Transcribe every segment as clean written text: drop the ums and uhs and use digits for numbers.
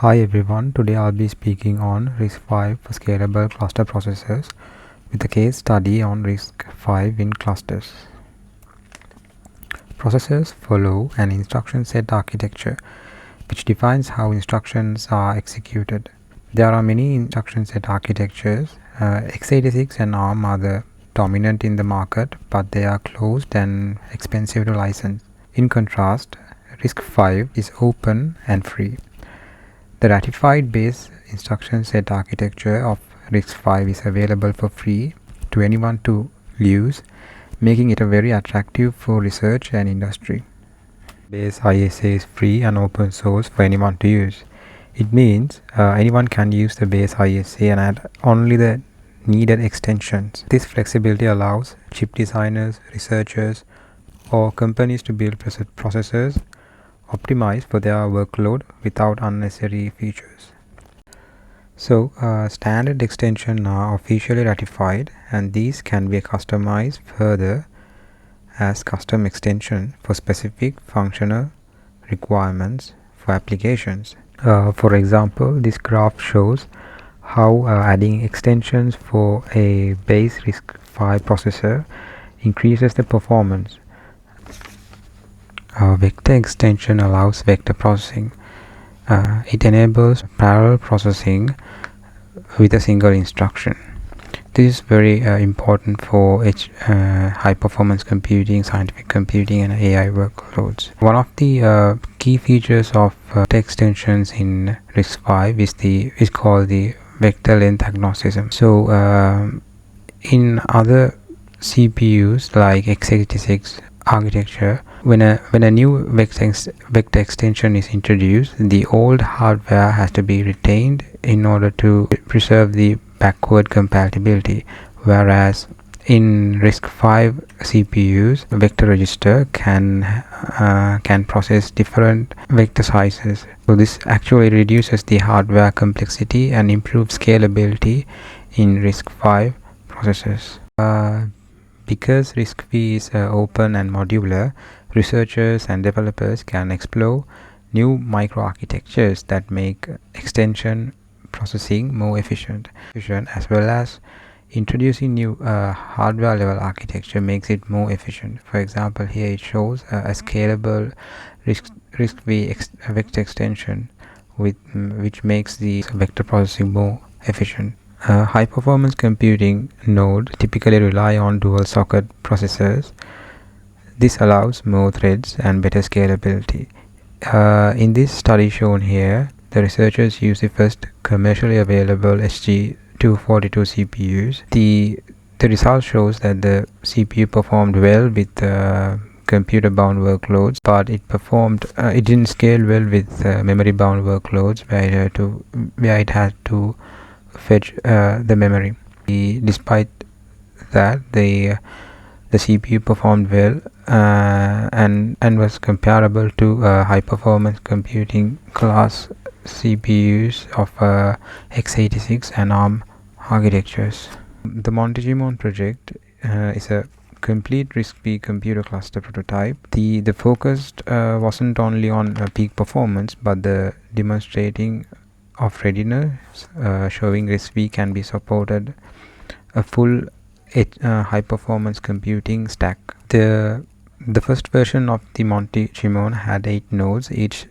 Hi everyone, today I'll be speaking on RISC-V for scalable cluster processors with a case study on RISC-V in clusters. Processors follow an instruction set architecture which defines how instructions are executed. There are many instruction set architectures. x86 and ARM are the dominant in the market, but they are closed and expensive to license. In contrast, RISC-V is open and free. The ratified base instruction set architecture of RISC-V is available for free to anyone to use, making it a very attractive for research and industry. Base ISA is free and open source for anyone to use. It means anyone can use the base ISA and add only the needed extensions. This flexibility allows chip designers, researchers, or companies to build processors optimized for their workload without unnecessary features. So standard extensions are officially ratified, and these can be customized further as custom extension for specific functional requirements for applications. For example, this graph shows how adding extensions for a base RISC-V processor increases the performance. Vector extension allows vector processing. It enables parallel processing with a single instruction. This is very important for high performance computing, scientific computing, and AI workloads. One of the key features of extensions in RISC-V is called the vector length agnosticism. So in other CPUs like x86 architecture, when a new vector extension is introduced, the old hardware has to be retained in order to preserve the backward compatibility, whereas in RISC-V CPUs, vector register can process different vector sizes. So this actually reduces the hardware complexity and improves scalability in RISC-V processors. Because RISC-V is open and modular, researchers and developers can explore new microarchitectures that make extension processing more efficient, as well as introducing new hardware level architecture makes it more efficient. For example, here it shows a scalable RISC-V vector extension which makes the vector processing more efficient. High performance computing nodes typically rely on dual socket processors. This allows more threads and better scalability. In this study shown here, the researchers used the first commercially available SG242 CPUs. The result shows that the CPU performed well with computer bound workloads, but it didn't scale well with memory bound workloads where it had to fetch the memory. Despite that, the CPU performed well and was comparable to high performance computing class CPUs of x86 and ARM architectures. The Monte project is a complete RISC-V computer cluster prototype. The focus wasn't only on peak performance, but the demonstrating of readiness, showing RISC-V can be supported a full high performance computing stack. The first version of the Monte had 8 nodes, each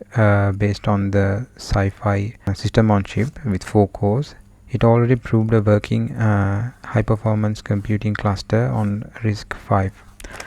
based on the Sci-Fi system on chip with 4 cores. It already proved a working high performance computing cluster on RISC-V.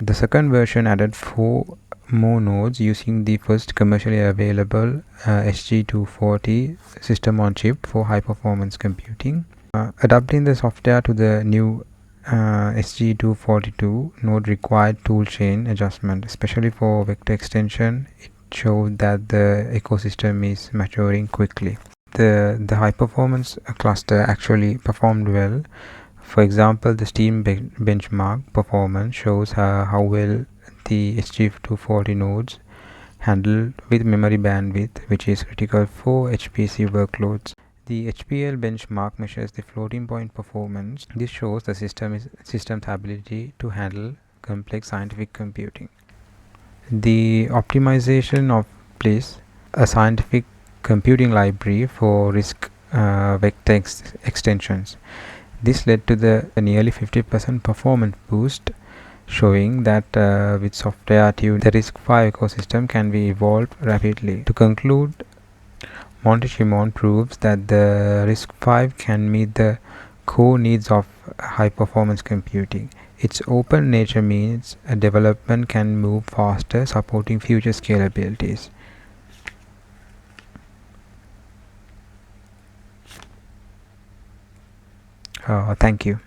The second version added 4 more nodes using the first commercially available SG240 system on chip for high performance computing. Adapting the software to the new SG242 node required toolchain adjustment, especially for vector extension. It showed that the ecosystem is maturing quickly. The high performance cluster actually performed well. For example, the Steam benchmark performance shows how well the SG240 nodes handle with memory bandwidth, which is critical for HPC workloads. The HPL benchmark measures the floating point performance. This shows the system's ability to handle complex scientific computing. The optimization of PLIS, a scientific computing library for RISC vector extensions. This led to the nearly 50% performance boost, showing that with software tuned, the RISC-V ecosystem can be evolved rapidly. To conclude, Monte proves that the RISC-V can meet the core needs of high-performance computing. Its open nature means a development can move faster, supporting future scalabilities. Thank you.